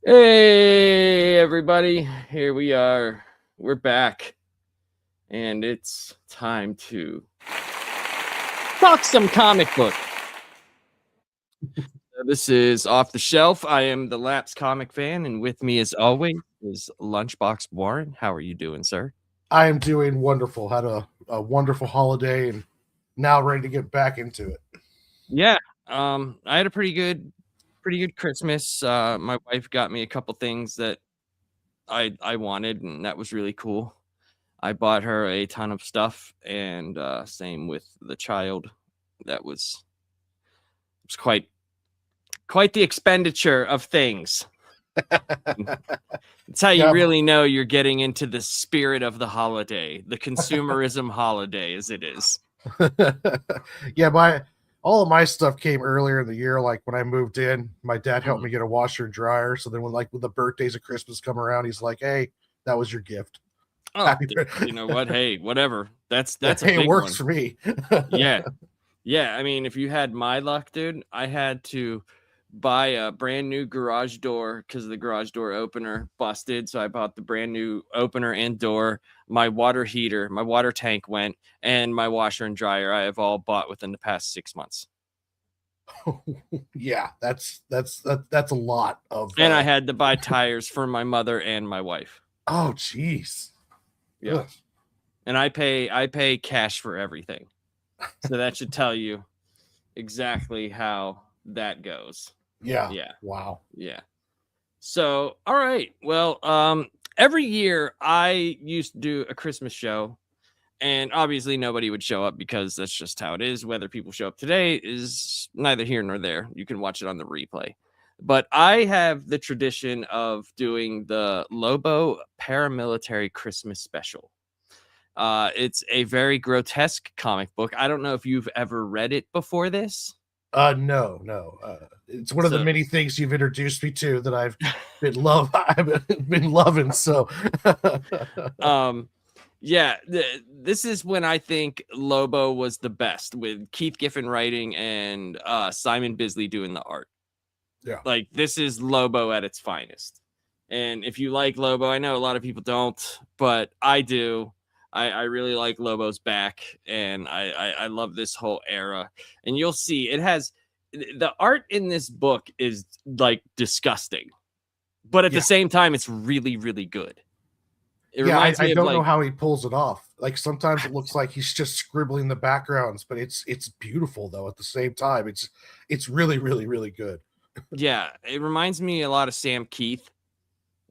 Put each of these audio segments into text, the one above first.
Hey, everybody. Here we are. We're back. And it's time to talk some comic book. This is Off the Shelf. I am the Laps comic fan, and with me, as always, is Lunchbox Warren. How are you doing, sir? I am doing wonderful. Had a wonderful holiday and now ready to get back into it. Yeah. I had a pretty good Christmas. My wife got me a couple things that I wanted, and that was really cool. I bought her a ton of stuff, and same with the child. That was quite the expenditure of things. It's how you really know you're getting into the spirit of the holiday, the consumerism holiday, as it is. Yeah, all of my stuff came earlier in the year. Like when I moved in, my dad helped me get a washer and dryer. So then when the birthdays of Christmas come around, he's like, "Hey, that was your gift." Oh, you know what? Hey, whatever. That's a hey, big it works one. for me. Yeah. I mean, if you had my luck, dude, I had to buy a brand new garage door because the garage door opener busted. So I bought the brand new opener and door. My water heater, my water tank went, and my washer and dryer I have all bought within the past 6 months. Yeah, that's a lot of. And I had to buy tires for my mother and my wife. Oh, jeez. Yeah. Ugh. And I pay cash for everything. So that should tell you exactly how that goes. Yeah. Yeah. Wow. Yeah. So, all right. Well, every year I used to do a Christmas show, and obviously nobody would show up because that's just how it is. Whether people show up today is neither here nor there. You can watch it on the replay. But I have the tradition of doing the Lobo Paramilitary Christmas Special. It's a very grotesque comic book. I don't know if you've ever read it before this. No. It's one of the many things you've introduced me to that I've been loving. So, yeah, this is when I think Lobo was the best, with Keith Giffen writing and Simon Bisley doing the art. Yeah, like this is Lobo at its finest. And if you like Lobo, I know a lot of people don't, but I do. I really like Lobo's back, and I love this whole era. And you'll see it has the art in this book is like disgusting, but at the same time, it's really, really good. It reminds me I don't know how he pulls it off. Like sometimes it looks like he's just scribbling the backgrounds, but it's beautiful though at the same time. It's really, really, really good. Yeah, it reminds me a lot of Sam Keith,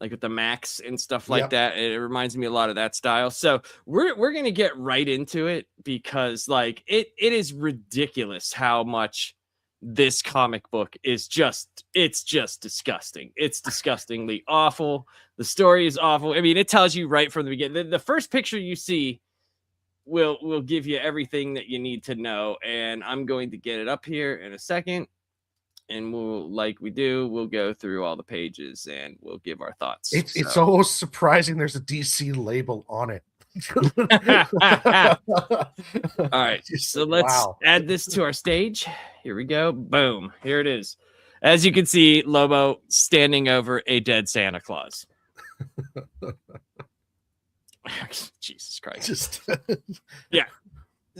like with the Max and stuff like that. It reminds me a lot of that style. So we're gonna get right into it because like it is ridiculous how much this comic book is just disgusting. It's disgustingly awful. The story is awful. I mean, it tells you right from the beginning. The first picture you see will give you everything that you need to know. And I'm going to get it up here in a second. And we'll go through all the pages and we'll give our thoughts. It's almost surprising there's a DC label on it. All right, so let's add this to our stage. Here we go. Boom. Here it is. As you can see, Lobo standing over a dead Santa Claus. Jesus Christ. Yeah.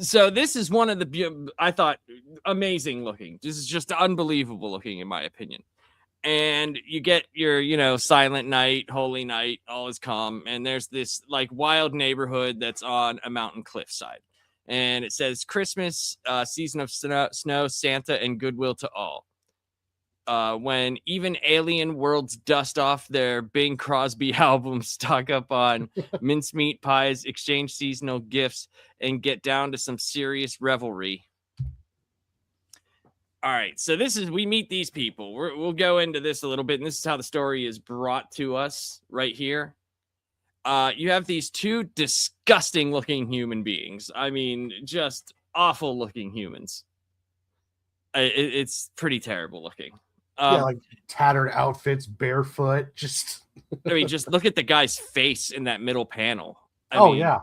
So this is one of the, I thought, amazing looking. This is just unbelievable looking, in my opinion. And you get your, Silent Night, Holy Night, all is calm. And there's this like wild neighborhood that's on a mountain cliffside. And it says Christmas, season of snow, Santa, and goodwill to all. When even alien worlds dust off their Bing Crosby albums, stock up on mincemeat pies, exchange seasonal gifts, and get down to some serious revelry. All right, so we meet these people. We'll go into this a little bit, and this is how the story is brought to us right here. You have these two disgusting looking human beings. I mean, just awful looking humans. It's pretty terrible looking. Like tattered outfits, barefoot, just I mean, just look at the guy's face in that middle panel. Yeah.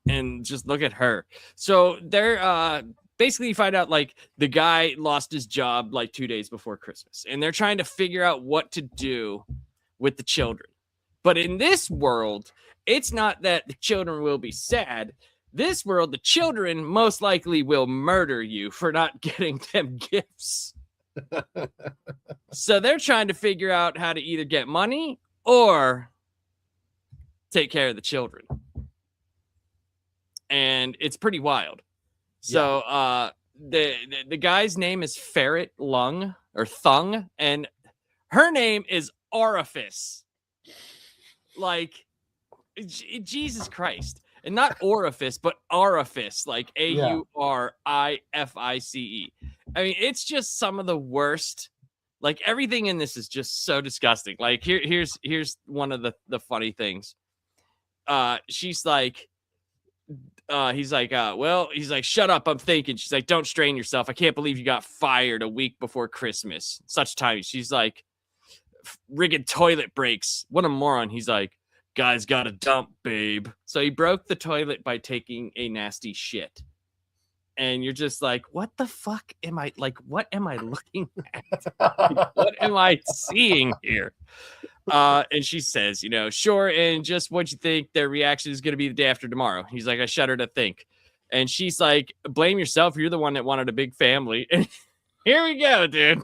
And just look at her. So they're basically you find out like the guy lost his job like 2 days before Christmas, and they're trying to figure out what to do with the children. But in this world, it's not that the children will be sad. This world, the children most likely will murder you for not getting them gifts. So they're trying to figure out how to either get money or take care of the children. And it's pretty wild. So the guy's name is Ferret Lung or Thung, and her name is Orifice. Like, Jesus Christ. And not orifice, but orifice, like Aurifice. I mean, it's just some of the worst. Like, everything in this is just so disgusting. Like, here's one of the funny things. She's like, he's like, shut up, I'm thinking. She's like, don't strain yourself. I can't believe you got fired a week before Christmas. Such time. She's like, rigged toilet breaks. What a moron. He's like, guy's got a dump, babe. So he broke the toilet by taking a nasty shit. And you're just like, what the fuck am I, like, what am I looking at? What am I seeing here? And she says, you know, sure, and just what you think their reaction is going to be the day after tomorrow. He's like, I shudder to think. And she's like, blame yourself. You're the one that wanted a big family. And here we go, dude.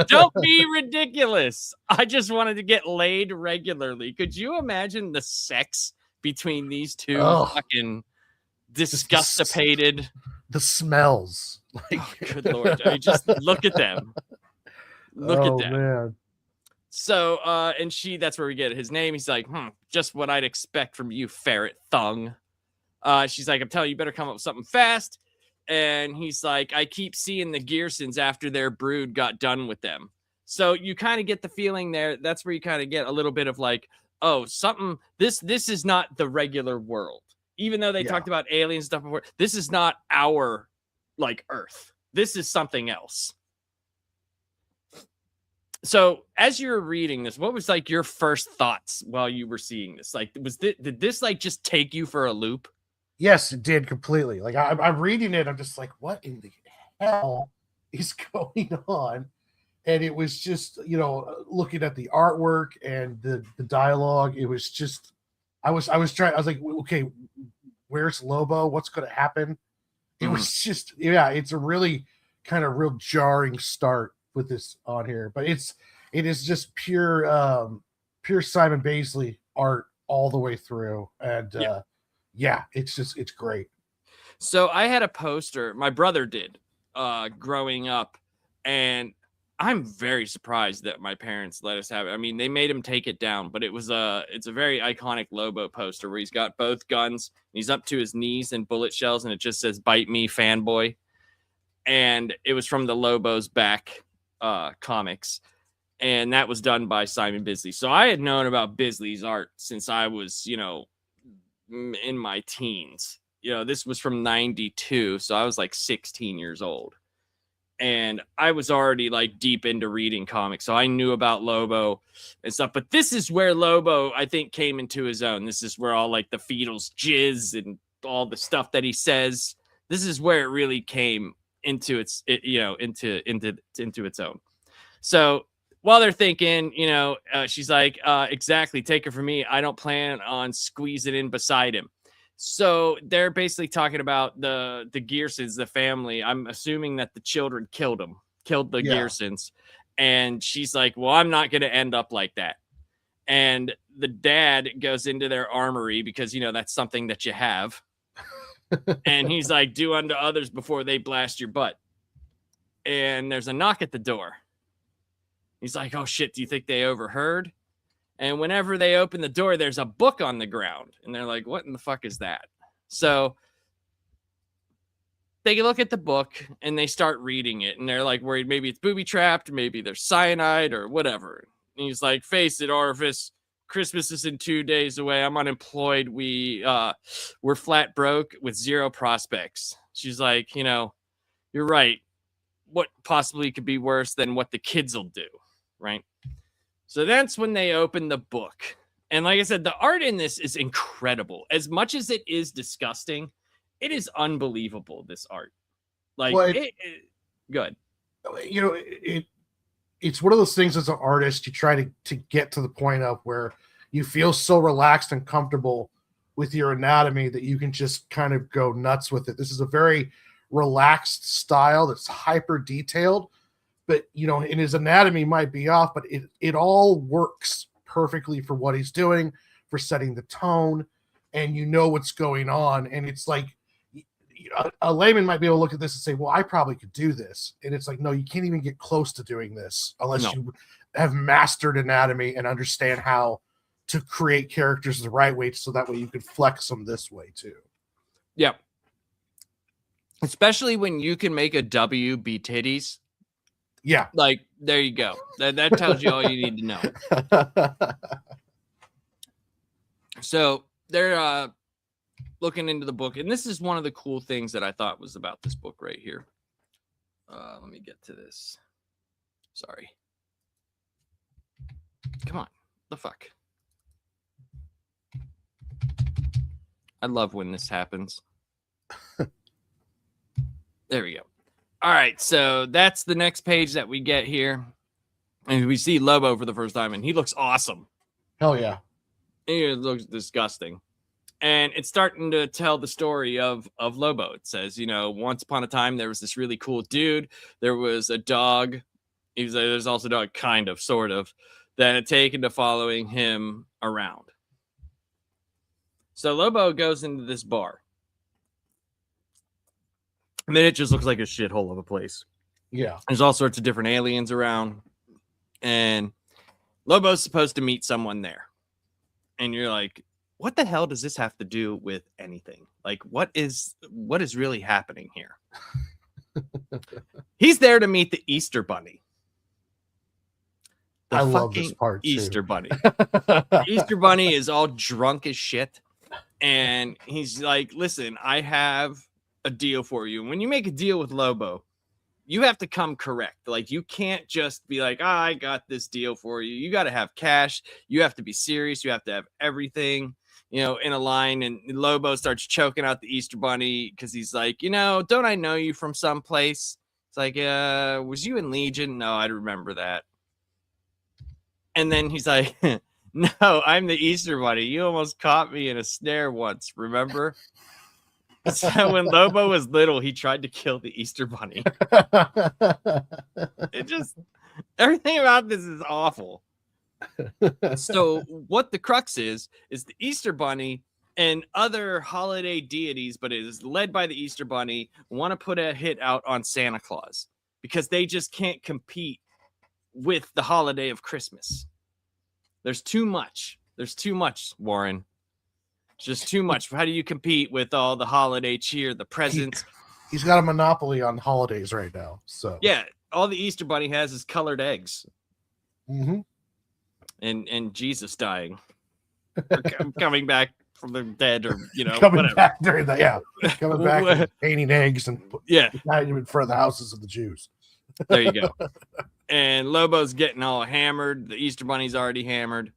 Don't be ridiculous. I just wanted to get laid regularly. Could you imagine the sex between these two fucking disgustipated? The smells. Like, good Lord. I mean, just look at them. Look at them. Man. So, and that's where we get his name. He's like, just what I'd expect from you, Ferret Thung. She's like, I'm telling you, better come up with something fast. And he's like, I keep seeing the Gearsons after their brood got done with them. So you kind of get the feeling there. That's where you kind of get a little bit of like, oh, something. This is not the regular world. Even though they talked about aliens stuff before, this is not our like Earth. This is something else. So as you're reading this, what was like your first thoughts while you were seeing this? Like, did this like just take you for a loop? Yes, it did completely. Like I'm reading it, I'm just like, what in the hell is going on? And it was just, you know, looking at the artwork and the dialogue, it was just, I was like, okay, where's Lobo? What's going to happen? It was just, it's a really kind of real jarring start with this on here, but it is just pure Simon Baisley art all the way through. And it's great. So I had a poster, my brother did, growing up, and I'm very surprised that my parents let us have it. I mean, they made him take it down, but it's a very iconic Lobo poster where he's got both guns, and he's up to his knees in bullet shells, and it just says "Bite me, fanboy." And it was from the Lobo's Back comics, and that was done by Simon Bisley. So I had known about Bisley's art since I was, you know, in my teens. You know, this was from 92, so I was like 16 years old. And I was already like deep into reading comics, so I knew about Lobo and stuff. But this is where Lobo, I think, came into his own. This is where all like the fetal's jizz and all the stuff that he says. This is where it really came into its own. So while they're thinking, you know, she's like, exactly, take it from me. I don't plan on squeezing in beside him. So they're basically talking about the Gearsons, the family. I'm assuming that the children killed the Gearsons. And she's like, well, I'm not going to end up like that. And the dad goes into their armory because, you know, that's something that you have. And he's like, do unto others before they blast your butt. And there's a knock at the door. He's like, oh, shit, do you think they overheard? And whenever they open the door, there's a book on the ground. And they're like, what in the fuck is that? So they look at the book and they start reading it. And they're like worried maybe it's booby-trapped, maybe there's cyanide or whatever. And he's like, face it, Orifice. Christmas is in 2 days away. I'm unemployed. We're flat broke with zero prospects. She's like, you know, you're right. What possibly could be worse than what the kids will do, right? So that's when they open the book. And like I said, the art in this is incredible. As much as it is disgusting, it is unbelievable, this art. Like, good. You know, it's one of those things as an artist, you try to get to the point of where you feel so relaxed and comfortable with your anatomy that you can just kind of go nuts with it. This is a very relaxed style that's hyper detailed, but in his anatomy might be off, but it all works perfectly for what he's doing, for setting the tone, and what's going on. And it's like a layman might be able to look at this and say, well, I probably could do this. And it's like, no, you can't even get close to doing this unless you have mastered anatomy and understand how to create characters the right way, so that way you can flex them this way too. Yep. Especially when you can make a W be titties. Yeah. Like, there you go. That tells you all you need to know. So they're looking into the book, and this is one of the cool things that I thought was about this book right here. Let me get to this. Sorry. Come on. The fuck. I love when this happens. There we go. All right, so that's the next page that we get here. And we see Lobo for the first time, and he looks awesome. Hell yeah. He looks disgusting. And it's starting to tell the story of Lobo. It says, once upon a time, there was this really cool dude. There was a dog. There's also a dog, kind of, sort of, that had taken to following him around. So Lobo goes into this bar. And then it just looks like a shithole of a place. Yeah. There's all sorts of different aliens around. And Lobo's supposed to meet someone there. And you're like, what the hell does this have to do with anything? Like, what is really happening here? He's there to meet the Easter Bunny. I love this part too. Easter Bunny. The Easter Bunny is all drunk as shit. And he's like, listen, I have a deal for you. And when you make a deal with Lobo, you have to come correct. Like, you can't just be like, I got this deal for you. You got to have cash. You have to be serious. You have to have everything, in a line. And Lobo starts choking out the Easter Bunny because he's like, don't I know you from someplace? It's like, was you in Legion? No, I remember that. And then he's like, no, I'm the Easter Bunny. You almost caught me in a snare once, remember? So when Lobo was little, he tried to kill the Easter Bunny. Everything about this is awful. So what the crux is the Easter Bunny and other holiday deities, but it is led by the Easter Bunny, want to put a hit out on Santa Claus because they just can't compete with the holiday of Christmas. There's too much, Warren. Just too much. How do you compete with all the holiday cheer, the presents? He's got a monopoly on holidays right now. So yeah, all the Easter Bunny has is colored eggs. Mm-hmm. And Jesus dying, or coming back from the dead, or coming whatever. Back during the coming back and painting eggs and not even for the houses of the Jews. There you go. And Lobo's getting all hammered. The Easter Bunny's already hammered.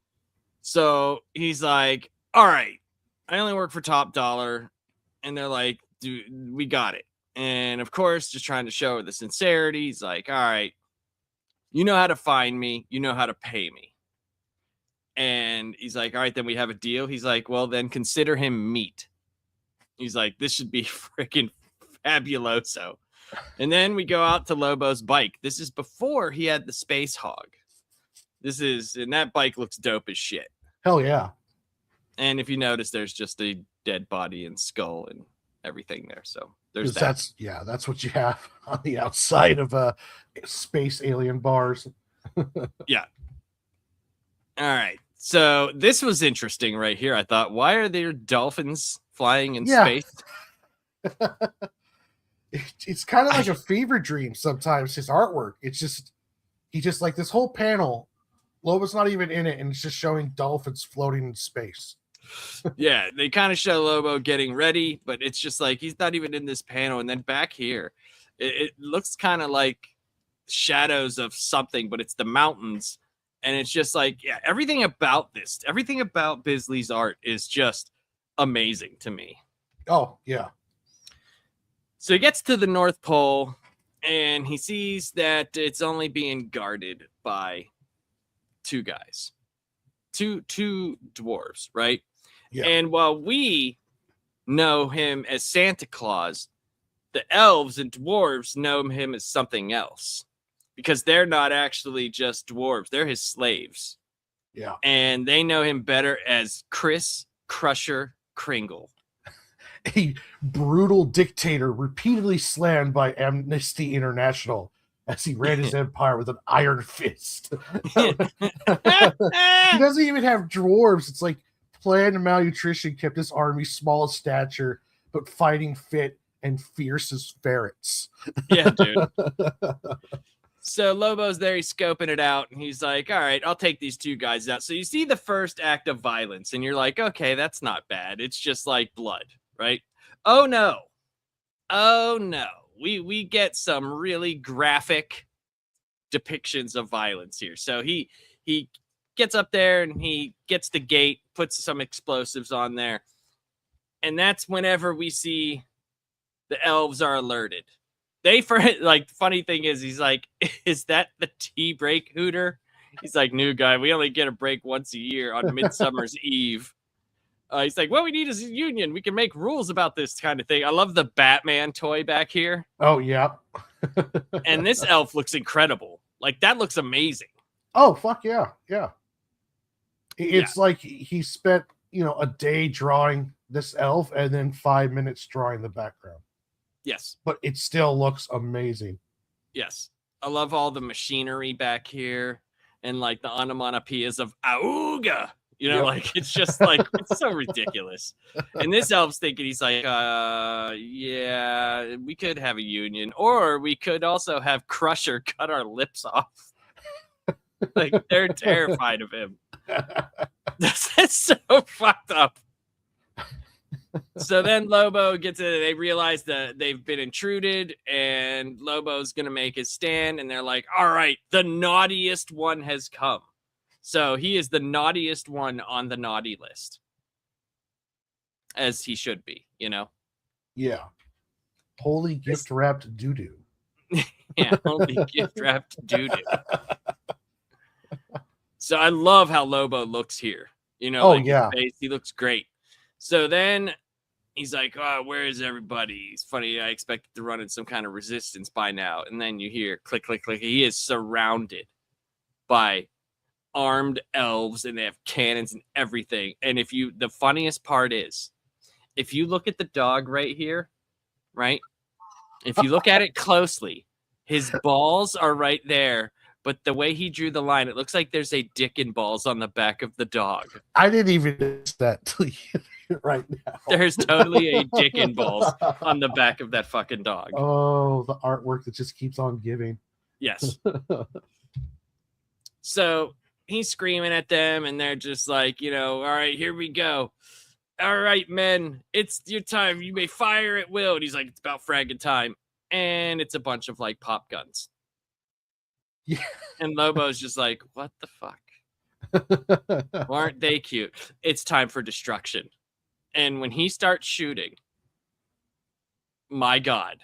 So he's like, all right, I only work for Top Dollar. And they're like, dude, we got it. And of course, just trying to show the sincerity. He's like, all right, you know how to find me. You know how to pay me. And he's like, all right, then we have a deal. He's like, well, then consider him meat. He's like, this should be freaking fabuloso. And then we go out to Lobo's bike. This is before he had the Space Hog. And that bike looks dope as shit. Hell yeah. And if you notice, there's just a dead body and skull and everything there. So there's that. That's what you have on the outside of space alien bars. Yeah. All right. So this was interesting right here. I thought, why are there dolphins flying in space? It's kind of like a fever dream sometimes, his artwork. He just like this whole panel, Lobo's not even in it, and it's just showing dolphins floating in space. Yeah, they kind of show Lobo getting ready, but it's just like he's not even in this panel. And then back here, it looks kind of like shadows of something, but it's the mountains. And it's just like, yeah, everything about Bisley's art is just amazing to me. Oh, yeah. So he gets to the North Pole, and he sees that it's only being guarded by two guys, two dwarves, right? Yeah. And while we know him as Santa Claus, the elves and dwarves know him as something else, because they're not actually just dwarves, they're his slaves. Yeah. And they know him better as Chris Crusher Kringle. A brutal dictator repeatedly slammed by Amnesty International as he ran his empire with an iron fist. He doesn't even have dwarves. It's like planned malnutrition kept his army small of stature, but fighting fit and fierce as ferrets. Yeah, dude. So Lobo's there, he's scoping it out, and he's like, all right, I'll take these two guys out. So you see the first act of violence, and you're like, okay, that's not bad. It's just like blood, right? Oh, no. We get some really graphic depictions of violence here. So he gets up there, and he gets the gate, puts some explosives on there. And that's whenever we see the elves are alerted. Funny thing is, he's like, is that the tea break hooter? He's like, new guy, we only get a break once a year on Midsummer's Eve. He's like, what we need is a union. We can make rules about this kind of thing. I love the Batman toy back here. Oh, yeah. And this elf looks incredible. Like, that looks amazing. Oh, fuck yeah. Yeah. It's like he spent, a day drawing this elf and then 5 minutes drawing the background. Yes. But it still looks amazing. Yes. I love all the machinery back here and like the onomatopoeias of auga. Like it's just like it's so ridiculous. And this elf's thinking, he's like, yeah, we could have a union, or we could also have Crusher cut our lips off. Like they're terrified of him. That's so fucked up. So then Lobo gets it. They realize that they've been intruded, and Lobo's going to make his stand. And they're like, all right, the naughtiest one has come. So he is the naughtiest one on the naughty list, as he should be, Yeah. Holy gift wrapped doo-doo. Yeah, holy gift wrapped doo-doo. So I love how Lobo looks here. His face, he looks great. So then he's like, oh, where is everybody? It's funny. I expected to run in some kind of resistance by now. And then you hear click, click, click. He is surrounded by armed elves, and they have cannons and everything. And the funniest part is, if you look at the dog right here, right? If you look at it closely, his balls are right there. But the way he drew the line, it looks like there's a dick and balls on the back of the dog. I didn't even notice that right now. There's totally a dick and balls on the back of that fucking dog. Oh, the artwork that just keeps on giving. Yes. So he's screaming at them, and they're just like, all right, here we go. All right, men, it's your time. You may fire at will. And he's like, it's about fragging time. And it's a bunch of like pop guns. Yeah. And Lobo's just like, what the fuck? Aren't they cute? It's time for destruction. And when he starts shooting, my God.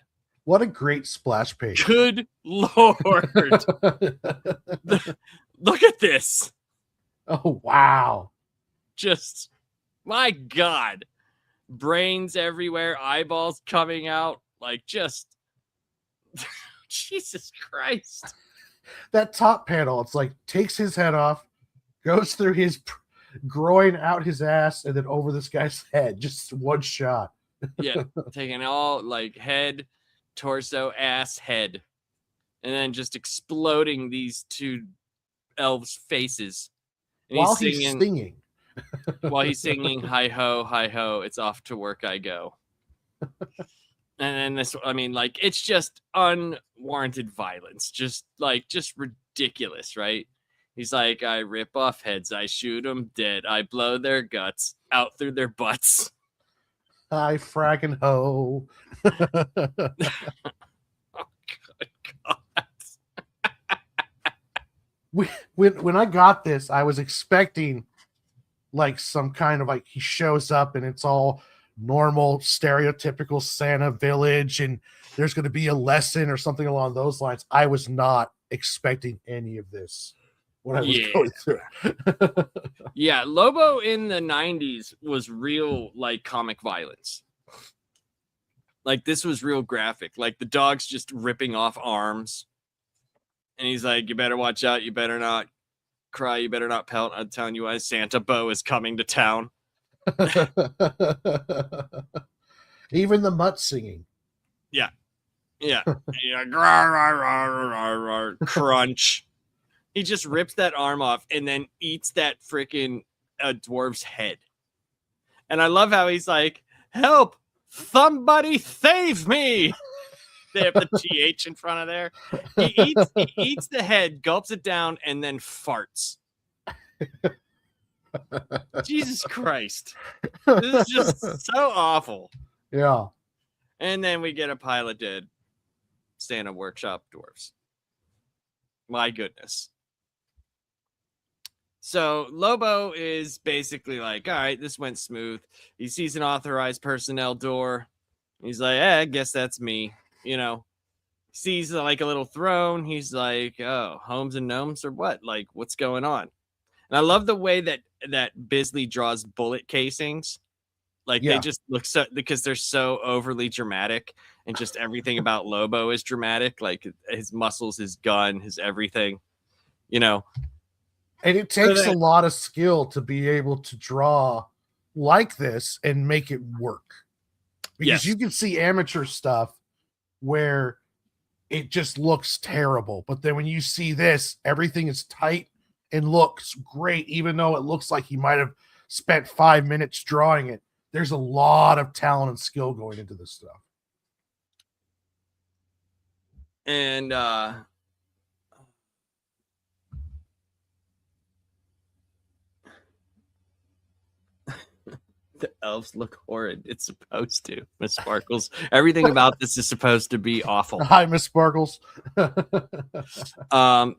What a great splash page. Good Lord. Look at this. Oh, wow. Just, my God. Brains everywhere, eyeballs coming out. Like, just, Jesus Christ. That top panel, it's like takes his head off, goes through his groin, out his ass, and then over this guy's head. Just one shot. Yeah, taking all like head, torso, ass, head, and then just exploding these two elves' faces. And while he's singing. While he's singing, hi ho, it's off to work I go. And then this, it's just unwarranted violence. Just ridiculous, right? He's like, I rip off heads, I shoot them dead, I blow their guts out through their butts. I fraggin' ho. Oh, good God. When I got this, I was expecting like some kind of like he shows up and it's all normal stereotypical Santa village and there's going to be a lesson or something along those lines. I was not expecting any of this when I was going through it. Yeah, Lobo in the 90s was real like comic violence. Like this was real graphic. Like the dog's just ripping off arms. And he's like, you better watch out. You better not cry. You better not pout. I'm telling you why Santa Bo is coming to town. Even the mutt singing. Yeah. Yeah. Crunch. He just rips that arm off and then eats that freaking dwarf's head. And I love how he's like, help, somebody save me. They have the TH in front of there. He eats the head, gulps it down, and then farts. Jesus Christ. This is just so awful. Yeah. And then we get a pile of dead Santa workshop dwarfs. My goodness. So Lobo is basically like, all right, this went smooth. He sees an authorized personnel door. He's like, I guess that's me. You know, sees like a little throne. He's like, oh, homes and gnomes or what? Like, what's going on? And I love the way that Bisley draws bullet casings. Like they just look so, because they're so overly dramatic and just everything about Lobo is dramatic. Like his muscles, his gun, his everything, you know. And it takes a lot of skill to be able to draw like this and make it work. Because you can see amateur stuff where it just looks terrible. But then when you see this, everything is tight and looks great, even though it looks like he might have spent 5 minutes drawing it. There's a lot of talent and skill going into this stuff. And the elves look horrid. It's supposed to, Miss Sparkles. Everything about this is supposed to be awful. Hi, Miss Sparkles. So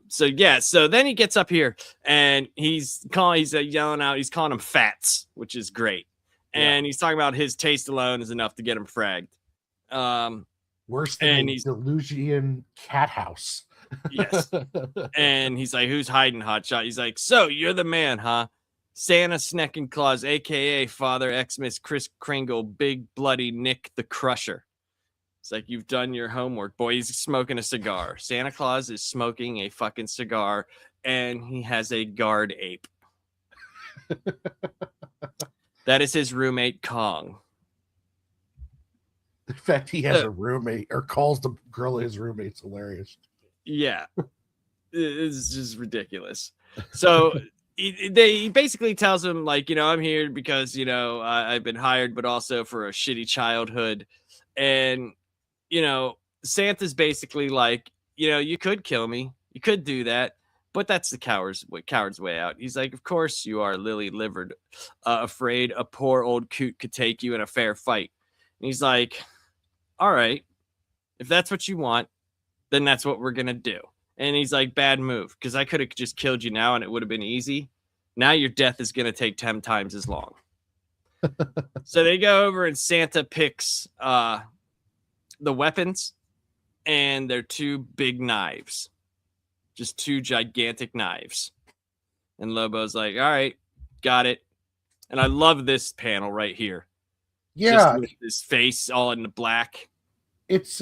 then he gets up here and he's yelling out, he's calling them fats, which is great. And he's talking about his taste alone is enough to get him fragged. Worse than a Delusian cat house. Yes. And he's like, who's hiding, hotshot? He's like, so you're the man, huh? Santa Sneck and Claus, a.k.a. Father Xmas Chris Kringle, Big Bloody Nick the Crusher. It's like, you've done your homework, boy. He's smoking a cigar. Santa Claus is smoking a fucking cigar, and he has a guard ape. That is his roommate, Kong. The fact he has a roommate or calls the girl his roommate's hilarious. Yeah. It's just ridiculous. So he basically tells him, like, you know, I'm here because, you know, I've been hired, but also for a shitty childhood. And, you know, Santa's basically like, you know, you could kill me. You could do that. But that's the coward's way out. He's like, of course you are, lily-livered, afraid a poor old coot could take you in a fair fight. And he's like, all right, if that's what you want, then that's what we're going to do. And he's like, bad move, because I could have just killed you now and it would have been easy. Now your death is going to take 10 times as long. So they go over and Santa picks the weapons, and they're two big knives. Just two gigantic knives. And Lobo's like, all right, got it. And I love this panel right here. Yeah. Just with his face all in the black. It's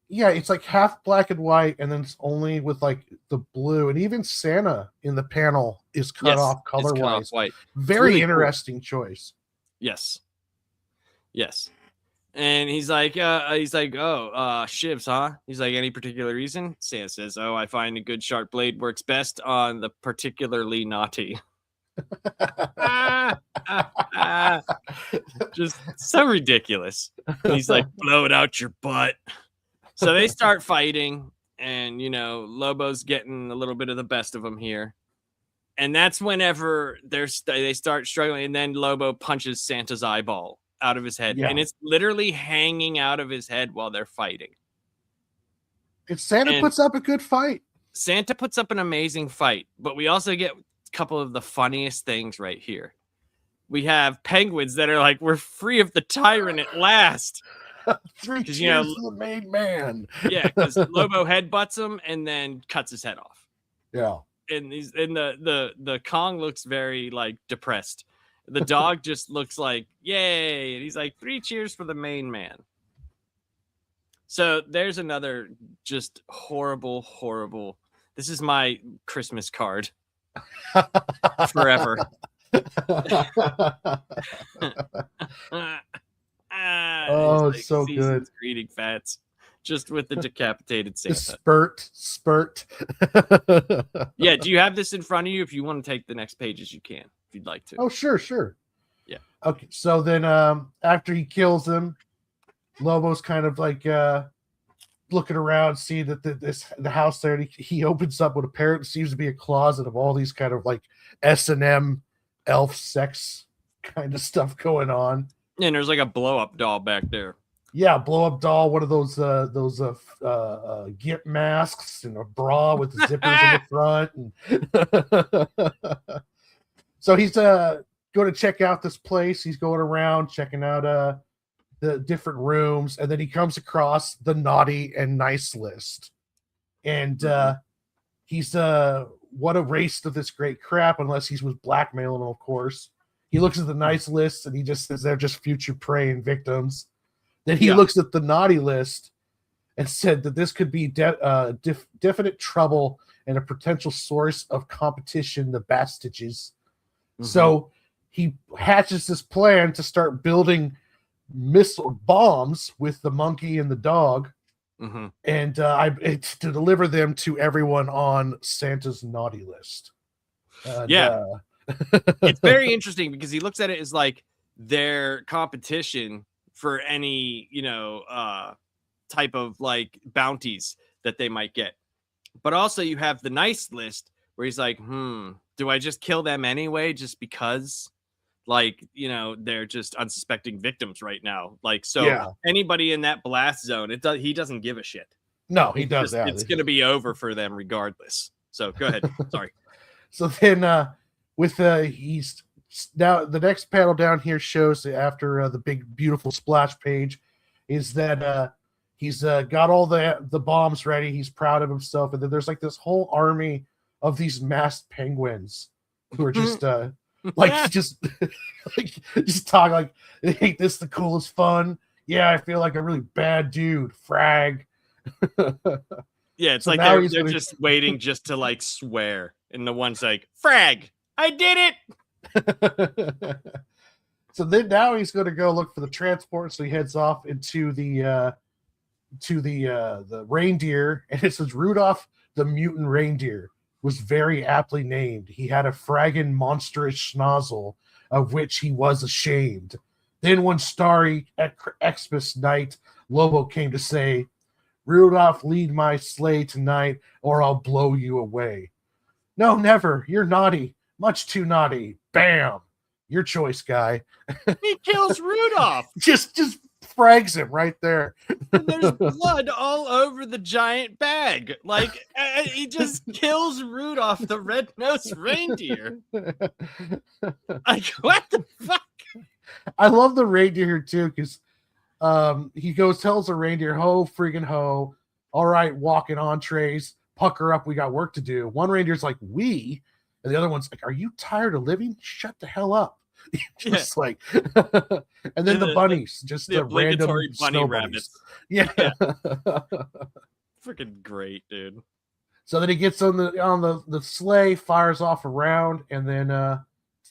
it's like half black and white, and then it's only with like the blue. And even Santa in the panel is cut off color-wise. Very really interesting choice. Yes. Yes. And he's like, shivs, huh? He's like, any particular reason? Santa says, oh, I find a good sharp blade works best on the particularly naughty. Just so ridiculous. And he's like, blow it out your butt. So they start fighting, and, you know, Lobo's getting a little bit of the best of them here. And that's whenever they start struggling, and then Lobo punches Santa's eyeball out of his head, and it's literally hanging out of his head while they're fighting. Santa puts up a good fight. Santa puts up an amazing fight, but we also get a couple of the funniest things right here. we have penguins that are like, we're free of the tyrant at last. 3 cheers for the main man. Yeah, because Lobo headbutts him and then cuts his head off. Yeah. And the Kong looks very like depressed. The dog just looks like, yay. And he's like, 3 cheers for the main man. So there's another just horrible. This is my Christmas card forever. Oh, it's so good. Greeting fats, just with the decapitated Santa. Spurt. Yeah, do you have this in front of you? If you want to take the next pages, you can, if you'd like to. Oh, sure. Yeah. Okay, so then after he kills him, Lobo's kind of like looking around, see that the house there. He opens up what apparently seems to be a closet of all these kind of like S&M elf sex kind of stuff going on. And there's like a blow up doll back there. Yeah, blow up doll, one of those gimp masks and a bra with the zippers in the front. So he's going to check out this place. He's going around checking out the different rooms, and then he comes across the naughty and nice list. And he's what a waste of this great crap, unless he was blackmailing them, of course. He looks at the nice list and he just says they're just future prey and victims. Then he looks at the naughty list and said that this could be definite trouble and a potential source of competition, the Bastages. Mm-hmm. So he hatches this plan to start building missile bombs with the monkey and the dog, and to deliver them to everyone on Santa's naughty list. It's very interesting because he looks at it as like their competition for any type of like bounties that they might get. But also you have the nice list where he's like, do I just kill them anyway just because? Like, they're just unsuspecting victims right now. Like, so anybody in that blast zone, he doesn't give a shit. No, he does that. It's going to be over for them regardless. So go ahead. Sorry. So then he's now the next panel down here shows after the big, beautiful splash page is that he's got all the bombs ready. He's proud of himself. And then there's like this whole army of these masked penguins who are just, just talk like, ain't this the coolest fun? Yeah, I feel like a really bad dude. Frag. Yeah, it's so like they're just waiting just to like swear, and the one's like, "Frag, I did it." So then now he's going to go look for the transport. So he heads off into the reindeer, and it says Rudolph the mutant reindeer was very aptly named. He had a fraggin' monstrous schnozzle, of which he was ashamed. Then one starry Xmas night, Lobo came to say, Rudolph, lead my sleigh tonight, or I'll blow you away. No, never. You're naughty. Much too naughty. Bam. Your choice, guy. He kills Rudolph. just frags him right there. And there's blood all over the giant bag. Like, he just kills Rudolph, the red-nosed reindeer. Like, what the fuck? I love the reindeer here, too, because he tells the reindeer, ho, friggin' ho. All right, walking entrees. Pucker up, we got work to do. One reindeer's like, we? And the other one's like, are you tired of living? Shut the hell up. Just like, and then the bunnies, just the random bunny rabbits. Yeah. Freaking great, dude. So then he gets on the sleigh, fires off a round, and then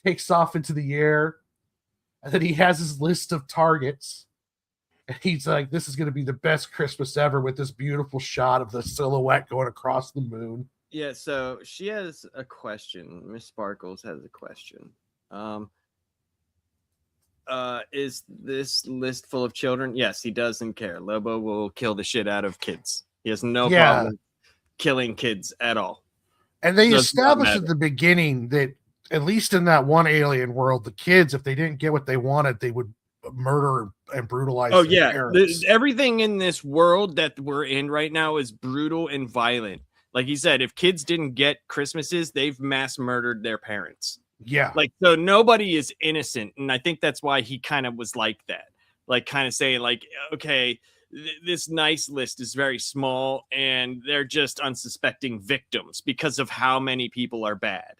takes off into the air. And then he has his list of targets. And he's like, this is going to be the best Christmas ever with this beautiful shot of the silhouette going across the moon. Yeah, so she has a question. Miss Sparkles has a question. Is this list full of children? Yes, he doesn't care. Lobo will kill the shit out of kids. He has no problem killing kids at all. And they established at the beginning that, at least in that one alien world, the kids, if they didn't get what they wanted, they would murder and brutalize their parents. Everything in this world that we're in right now is brutal and violent. Like he said, if kids didn't get Christmases, they've mass murdered their parents. Yeah. Like, so nobody is innocent. And I think that's why he kind of was like that. Like, kind of saying, like, okay, this nice list is very small and they're just unsuspecting victims because of how many people are bad.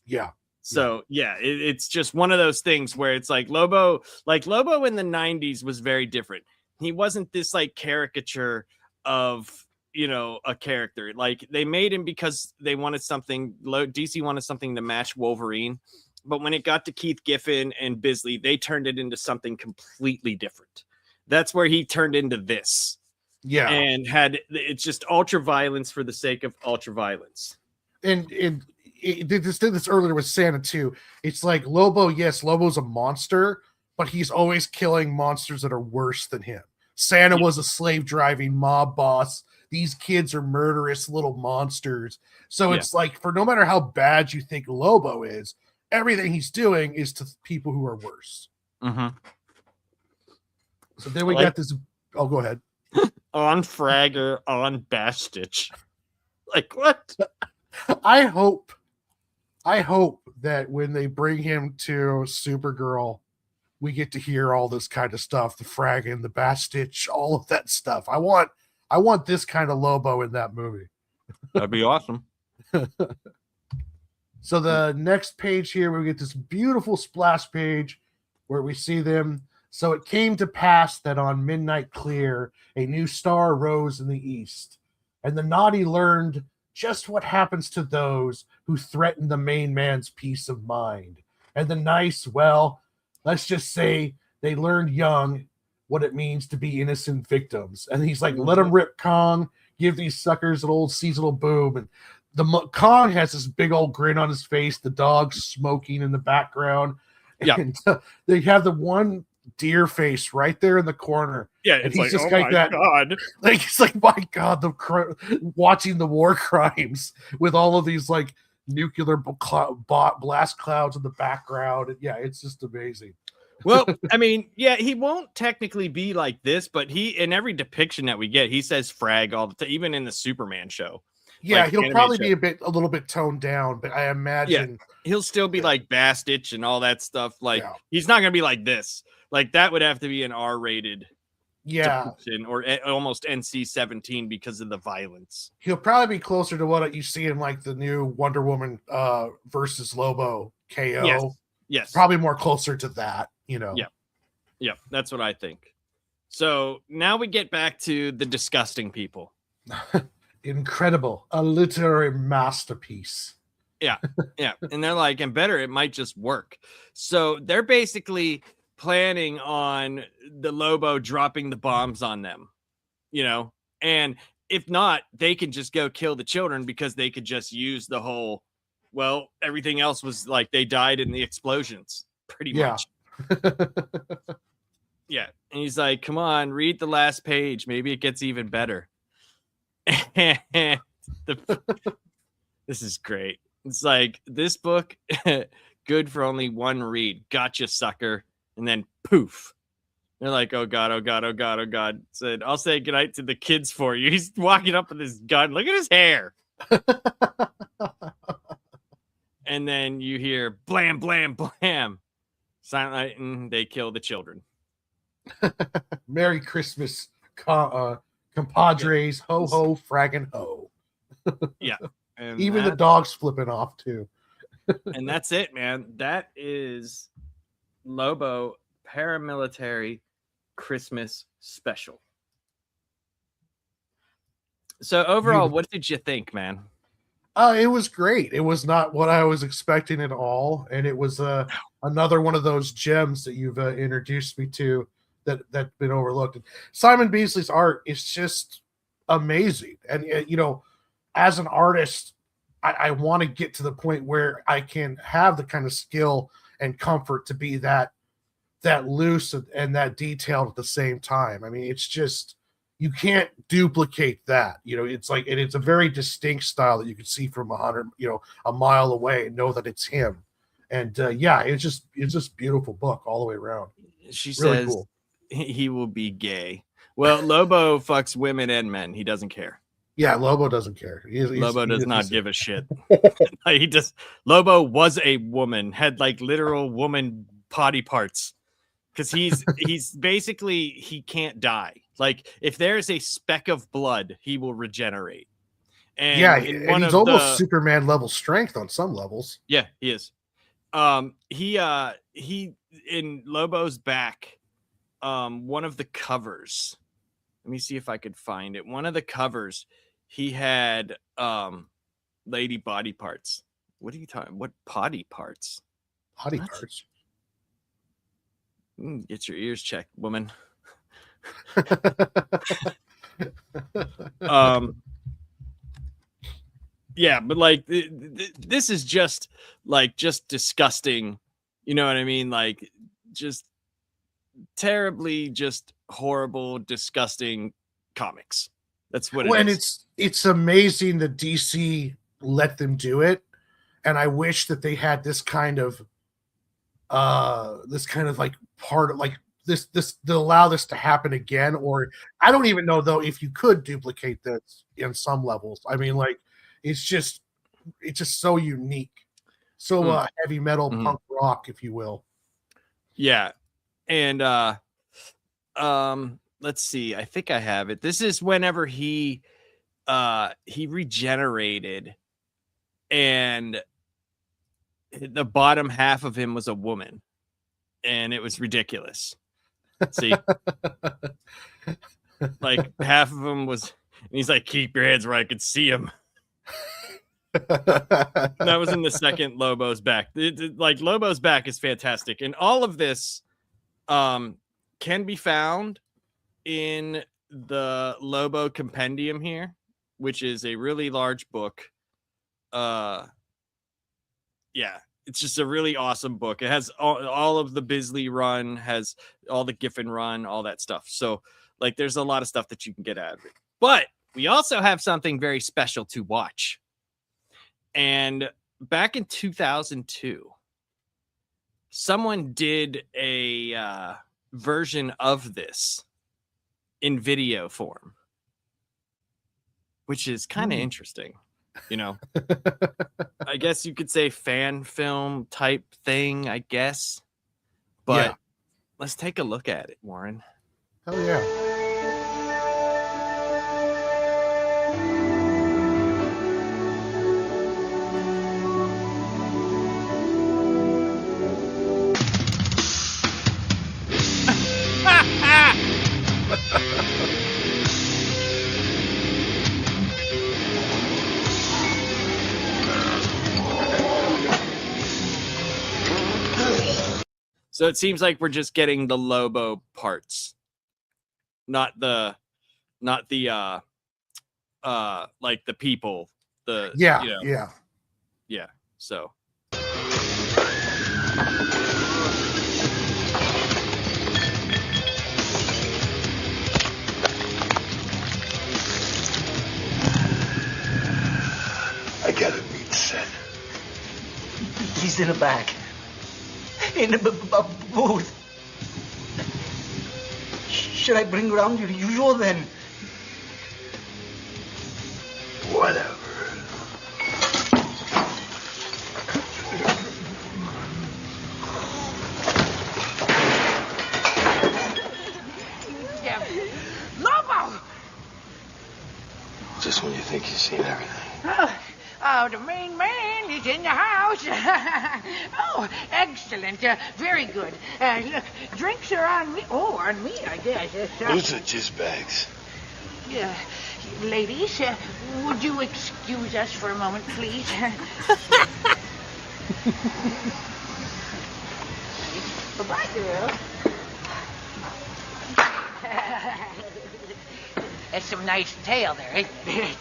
Yeah. So it's just one of those things where it's like Lobo in the 90s was very different. He wasn't this like caricature of, you know, a character. Like, they made him because they wanted something, DC wanted something to match Wolverine. But when it got to Keith Giffen and Bisley, they turned it into something completely different. That's where he turned into this. Yeah. And it's just ultra violence for the sake of ultra violence. And did this earlier with Santa too. It's like Lobo, yes, Lobo's a monster, but he's always killing monsters that are worse than him. Santa was a slave driving mob boss. These kids are murderous little monsters. So it's like, for no matter how bad you think Lobo is, everything he's doing is to people who are worse. Mm-hmm. So then we got this. Oh, go ahead. On Fragger, on Bastich. Like, what? I hope that when they bring him to Supergirl, we get to hear all this kind of stuff, the Fragging, the Bastich, all of that stuff. I want this kind of Lobo in that movie. That'd be awesome. So the next page here, we get this beautiful splash page where we see them. So it came to pass that on midnight clear, a new star rose in the east, and the naughty learned just what happens to those who threaten the main man's peace of mind. And the nice, well, let's just say they learned young what it means to be innocent victims. And he's like, let them rip, Kong, give these suckers an old seasonal boom. And the Kong has this big old grin on his face, the dog's smoking in the background. And they have the one deer face right there in the corner. Yeah, and it's he's like, just oh like my that. God. Like, it's like, my God, watching the war crimes with all of these like nuclear blast clouds in the background. And yeah, it's just amazing. Well, I mean, yeah, he won't technically be like this, but in every depiction that we get, he says frag all the time, even in the Superman show. Yeah, like, he'll probably be a little bit toned down, but I imagine he'll still be like Bastich and all that stuff. Like, he's not gonna be like this. Like, that would have to be an R-rated depiction or almost NC-17 because of the violence. He'll probably be closer to what you see in like the new Wonder Woman versus Lobo KO. Yes. Probably more closer to that, you know. Yeah, that's what I think. So now we get back to the disgusting people. Incredible. A literary masterpiece. Yeah. And they're like, and better, it might just work. So they're basically planning on the Lobo dropping the bombs on them, you know, and if not, they can just go kill the children because they could just use the whole, well, everything else was like they died in the explosions pretty much. Yeah. And he's like, come on, read the last page. Maybe it gets even better. And this is great. It's like, this book, good for only one read. Gotcha, sucker. And then poof. They're like, oh God, oh God, oh God, oh God. Said, I'll say goodnight to the kids for you. He's walking up with his gun. Look at his hair. And then you hear blam, blam, blam. Silent Night, and they kill the children. Merry Christmas, compadres. Ho, ho, fragging ho. Yeah. And even the dog's flipping off too. And that's it, man. That is Lobo Paramilitary Christmas Special. So overall, what did you think, man? It was great. It was not what I was expecting at all, and it was another one of those gems that you've introduced me to that's been overlooked. And Simon Beasley's art is just amazing, and you know, as an artist, I want to get to the point where I can have the kind of skill and comfort to be that loose and that detailed at the same time. I mean, it's just, you can't duplicate that. You know, it's like, and it's a very distinct style that you can see from a mile away and know that it's him. And it's just beautiful book all the way around. She really says cool. He will be gay. Well, Lobo fucks women and men. He doesn't care. Yeah, Lobo doesn't care. Lobo does not give a shit. He just Lobo was a woman, had like literal woman body parts, because he's basically he can't die. Like if there's a speck of blood, he will regenerate. And yeah, and he's almost Superman level strength on some levels. Yeah, he is. He in Lobo's back, one of the covers. Let me see if I could find it. One of the covers, he had lady body parts. What are you talking? What potty parts? Potty parts. Get your ears checked, woman. Yeah, but like this is just disgusting. You know what I mean? Like just terribly, just horrible, disgusting comics. That's what it is. And it's amazing that DC let them do it. And I wish that they had this kind of like part of like this to allow this to happen again. Or I don't even know though if you could duplicate this in some levels. I mean, like it's just so unique, so heavy metal punk rock, if you will. Yeah. And let's see, I think I have it. This is whenever he regenerated, and the bottom half of him was a woman, and it was ridiculous. See, like half of him was, and he's like, keep your hands where I could see him. That was in the second Lobo's back. Like Lobo's back is fantastic, and all of this can be found in the Lobo Compendium here, which is a really large book. Yeah, it's just a really awesome book. It has all of the Bisley run, has all the Giffen run, all that stuff. So like there's a lot of stuff that you can get out of it. But we also have something very special to watch. And back in 2002, someone did a version of this in video form, which is kind of interesting, you know. I guess you could say fan film type thing, I guess. But let's take a look at it, Warren. Oh yeah. So it seems like we're just getting the Lobo parts, not the like the people. Yeah. So. I got a meet set. He's in the back. In the booth. Should I bring around your usual then? Whatever. Lobo! Just when you think you've seen everything. Oh, the main man is in the house. Oh, excellent. Very good. Look, drinks are on me. Oh, on me, I guess. Those are just bags. Ladies, would you excuse us for a moment, please? Bye-bye, girl. That's some nice tail there, ain't it?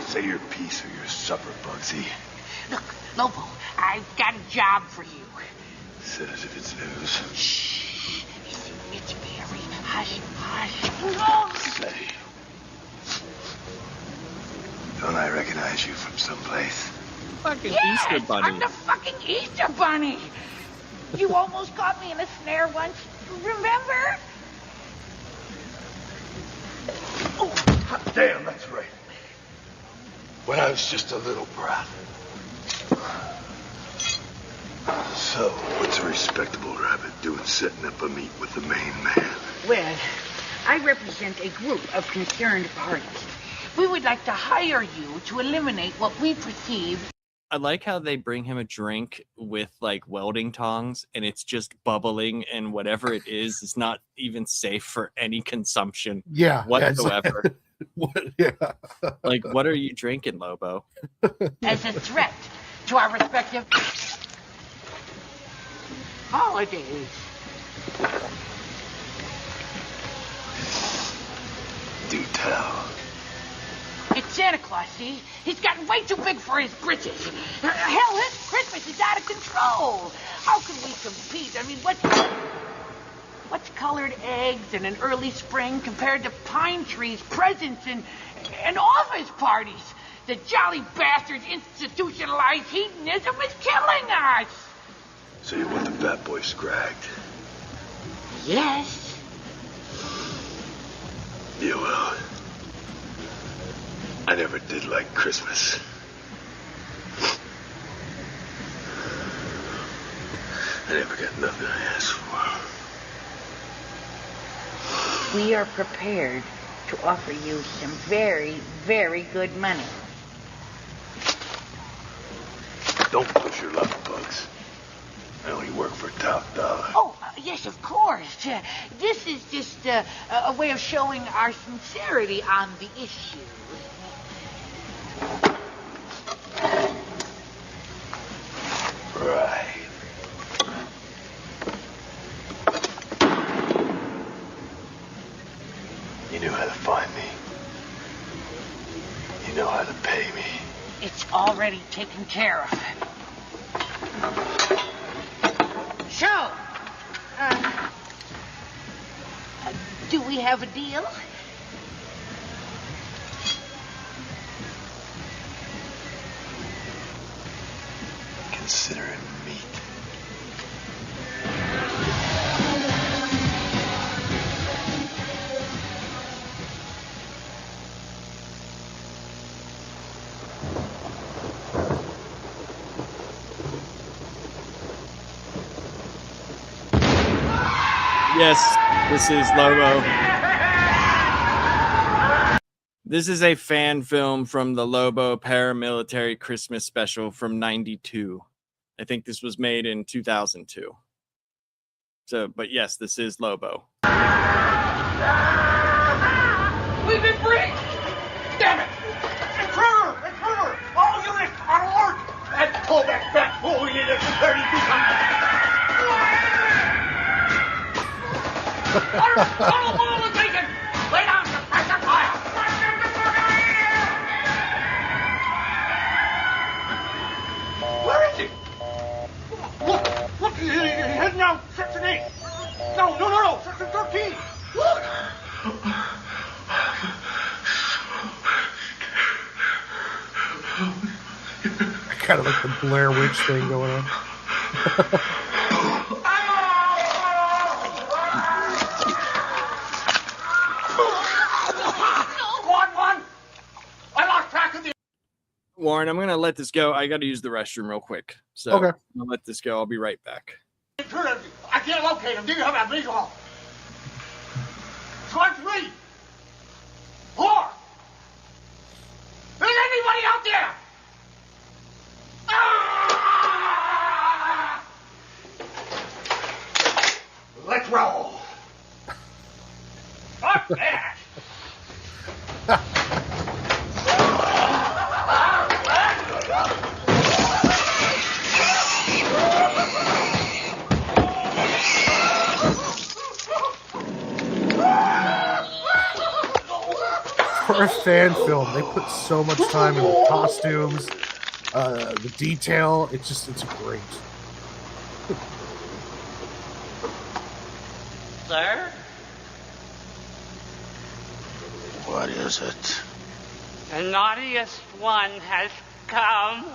Say your piece or your supper, Bugsy. Look, Lobo, I've got a job for you. Said as if it's news. Shh. It's very hush-hush. Oh. Say. Don't I recognize you from someplace? Fucking Yes, Easter Bunny. I'm the fucking Easter Bunny. You almost caught me in a snare once. Remember? Oh, damn, that's right. When I I was just a little brat. So, what's a respectable rabbit doing setting up a meet with the main man? Well, I represent a group of concerned parties. We would like to hire you to eliminate what we perceive. I like how they bring him a drink with like welding tongs and it's just bubbling, and whatever it is not even safe for any consumption whatsoever. Like, what are you drinking, Lobo? As a threat to our respective holidays. Do tell. It's Santa Claus, see? He's gotten way too big for his britches. Hell, his Christmas is out of control. How can we compete? I mean, what's colored eggs and an early spring compared to pine trees, presents, and office parties? The jolly bastard's institutionalized hedonism is killing us. So you want the fat boy scragged? Yes. Yeah, well, I never did like Christmas. I never got nothing I asked for. We are prepared to offer you some very, very good money. Don't push your luck, Bugs. I only work for top dollar. Oh, yes, of course. This is just a way of showing our sincerity on the issue. Right. You knew how to find me. You know how to pay me. It's already taken care of. So, do we have a deal? Consider it meat. Yes, this is Lobo. This is a fan film from the Lobo Paramilitary Christmas Special from '92. I think this was made in 2002. So, but yes, this is Lobo. We've been breached! Damn it! Intruder! Intruder! All units on alert! And pull that fat fool in the security Tunnel mobilization! Lay down the pressure fire! Where is he? Look, he's heading out Section 8. No, Section 13. Look! Kind of like the Blair Witch thing going on. Warren, I'm going to let this go. I got to use the restroom real quick. So okay. I'm going to let this go. I'll be right back. I can't locate him. Do you have a visual? Squad 3! 4! Is anybody out there? Ah! Let's roll. Fuck that! For a fan film, they put so much time in the costumes, the detail. It's great. Sir? What is it? The naughtiest one has come.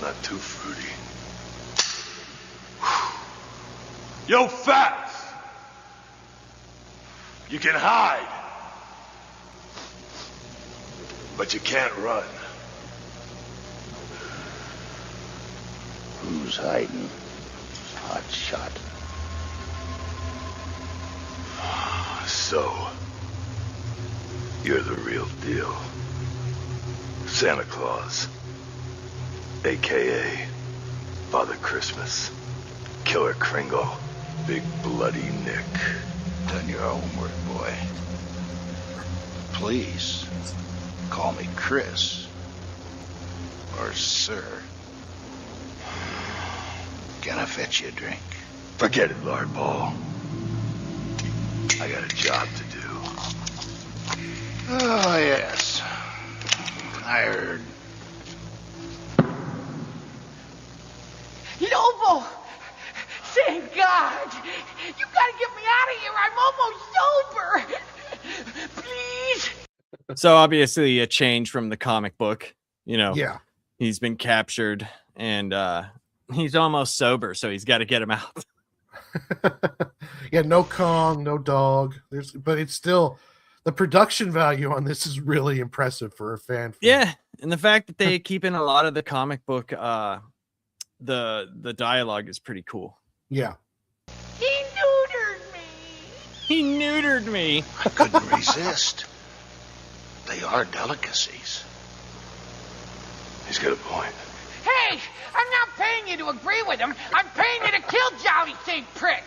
Not too fruity. Yo, Fats! You can hide. But you can't run. Who's hiding? Hot shot. So, you're the real deal. Santa Claus, a.k.a. Father Christmas, Killer Kringle, Big Bloody Nick. Done your homework, boy. Please, call me Chris. Or Sir. Can I fetch you a drink? Forget it, Lard Ball. I got a job to do. Oh, yes. I heard. Lobo! Thank God! You gotta get me out of here! I'm almost sober! Please! So obviously a change from the comic book. You know, Yeah. he's been captured and he's almost sober, so he's got to get him out. Yeah, no Kong, no dog. But it's still, the production value on this is really impressive for a fan. Yeah, and the fact that they keep in a lot of the comic book, the dialogue is pretty cool. Yeah. He neutered me! He neutered me. I couldn't resist. They are delicacies. He's got a point. Hey! I'm not paying you to agree with him! I'm paying you to kill Jolly St. Prick!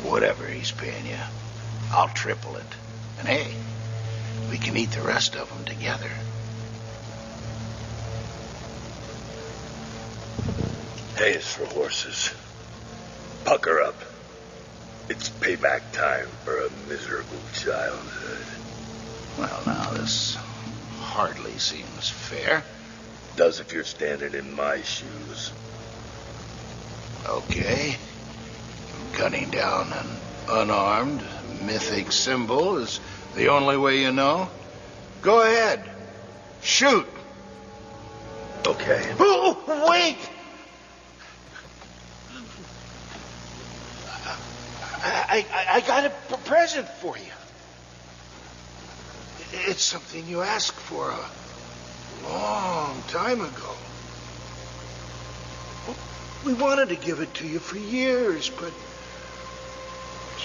Whatever he's paying you, I'll triple it. And hey, we can eat the rest of them together. Hay is for horses. Pucker up. It's payback time for a miserable childhood. Well, now, this hardly seems fair. Does if you're standing in my shoes. Okay. Gunning down an unarmed, mythic symbol is the only way you know. Go ahead. Shoot. Okay. Oh, wait! I got a present for you. It's something you asked for a long time ago. We wanted to give it to you for years, but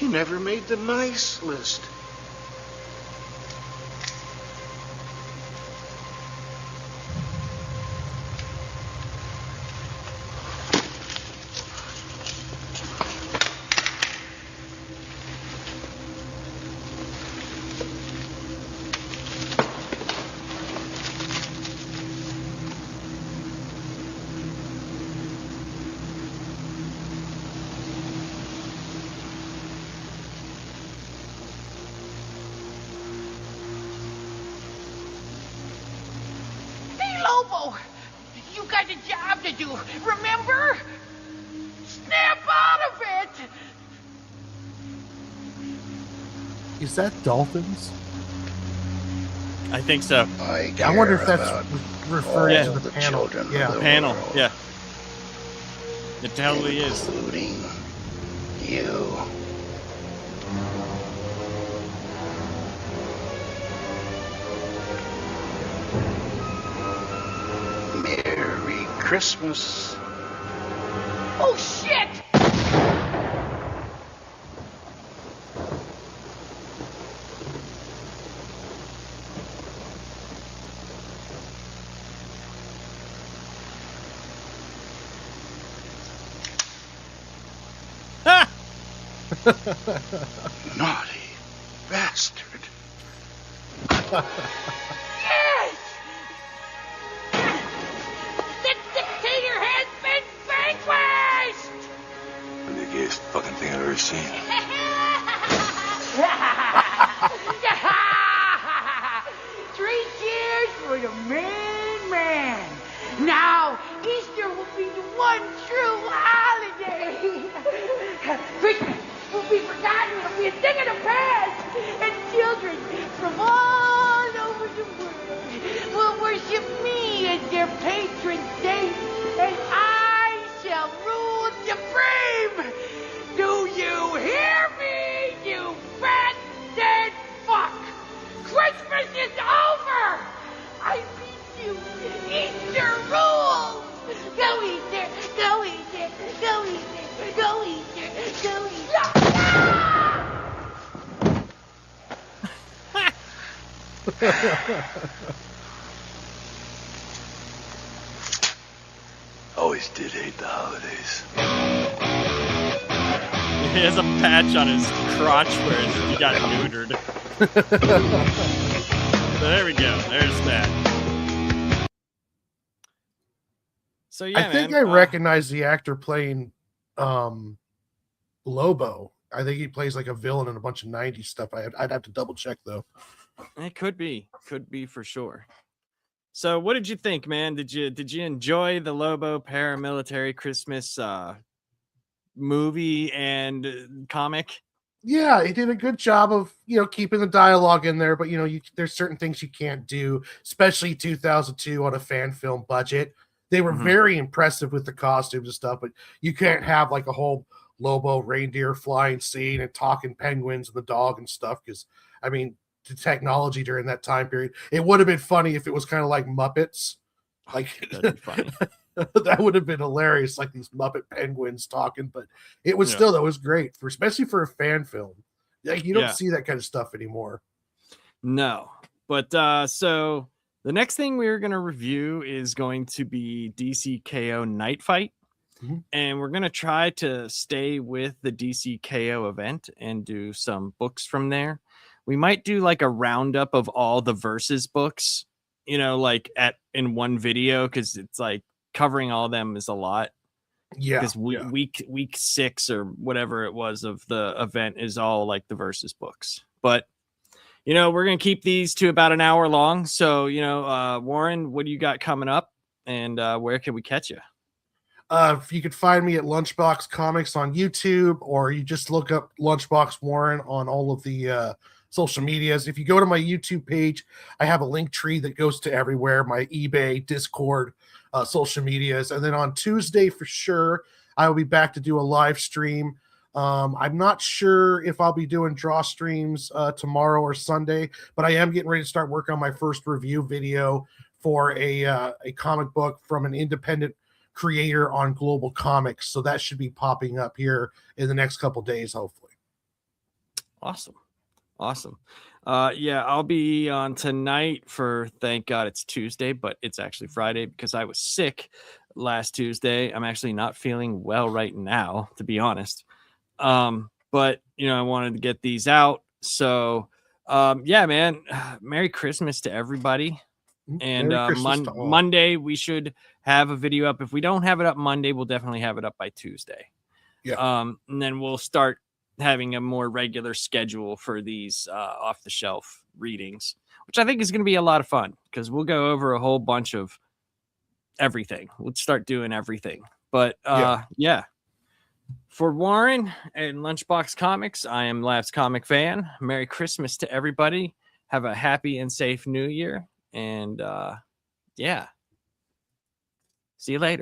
you never made the nice list. Lobo! You got a job to do, remember? Snap out of it! Is that dolphins? I think so. I I wonder if care that's about referring all to the the panel. children of Yeah. the Panel, world, yeah. It totally is. including you. Merry Christmas. Oh, shit! Ah! Naughty bastard. Yes! The dictator has been vanquished! The gayest fucking thing I've ever seen. Three cheers for the main man. Now, Easter will be the one true holiday. Christmas will be forgotten. It'll be a thing of the past. And children from all over the world will worship me as their patron saint. And I shall rule supreme. Always did hate the holidays. He has a patch on his crotch where he got neutered. So there we go. There's that. So yeah, I think I recognize the actor playing Lobo. I think he plays like a villain in a bunch of 90s stuff. I'd have to double check though. It could be for sure. So what did you think, man? Did you enjoy the Lobo Paramilitary Christmas movie and comic? Yeah, he did a good job of, keeping the dialogue in there, but there's certain things you can't do, especially 2002 on a fan film budget. They were very impressive with the costumes and stuff, but you can't have like a whole Lobo reindeer flying scene and talking penguins and the dog and stuff, because I mean, the technology during that time period, it would have been funny if it was kind of like Muppets. Like that'd be funny. That would have been hilarious, like these Muppet penguins talking, but it was still, that was great, especially for a fan film. Like you don't see that kind of stuff anymore. No, but so the next thing we're going to review is going to be DC KO Night Fight. And we're going to try to stay with the DC KO event and do some books from there. We might do like a roundup of all the Versus books, like in one video, because it's like covering all of them is a lot. Yeah. Because week 6 or whatever it was of the event is all like the Versus books. But, we're going to keep these to about an hour long. So, Warren, what do you got coming up? And where can we catch you? You could find me at Lunchbox Comics on YouTube, or you just look up Lunchbox Warren on all of the social medias. If you go to my YouTube page, I have a link tree that goes to everywhere, my eBay, Discord, social medias. And then on Tuesday, for sure, I will be back to do a live stream. I'm not sure if I'll be doing draw streams tomorrow or Sunday, but I am getting ready to start working on my first review video for a comic book from an independent creator on Global Comics. So that should be popping up here in the next couple days, hopefully. Awesome. I'll be on tonight for, thank God it's Tuesday, but it's actually Friday because I was sick last Tuesday. I'm actually not feeling well right now, to be honest. But I wanted to get these out. So man, Merry Christmas to everybody. And Monday we should have a video up. If we don't have it up Monday, we'll definitely have it up by Tuesday. And then we'll start having a more regular schedule for these off the shelf readings, which I think is going to be a lot of fun because we'll go over a whole bunch of everything. We'll start doing everything. But for Warren and Lunchbox Comics, I am Labs Comic Fan. Merry Christmas to everybody. Have a happy and safe New Year. And see you later.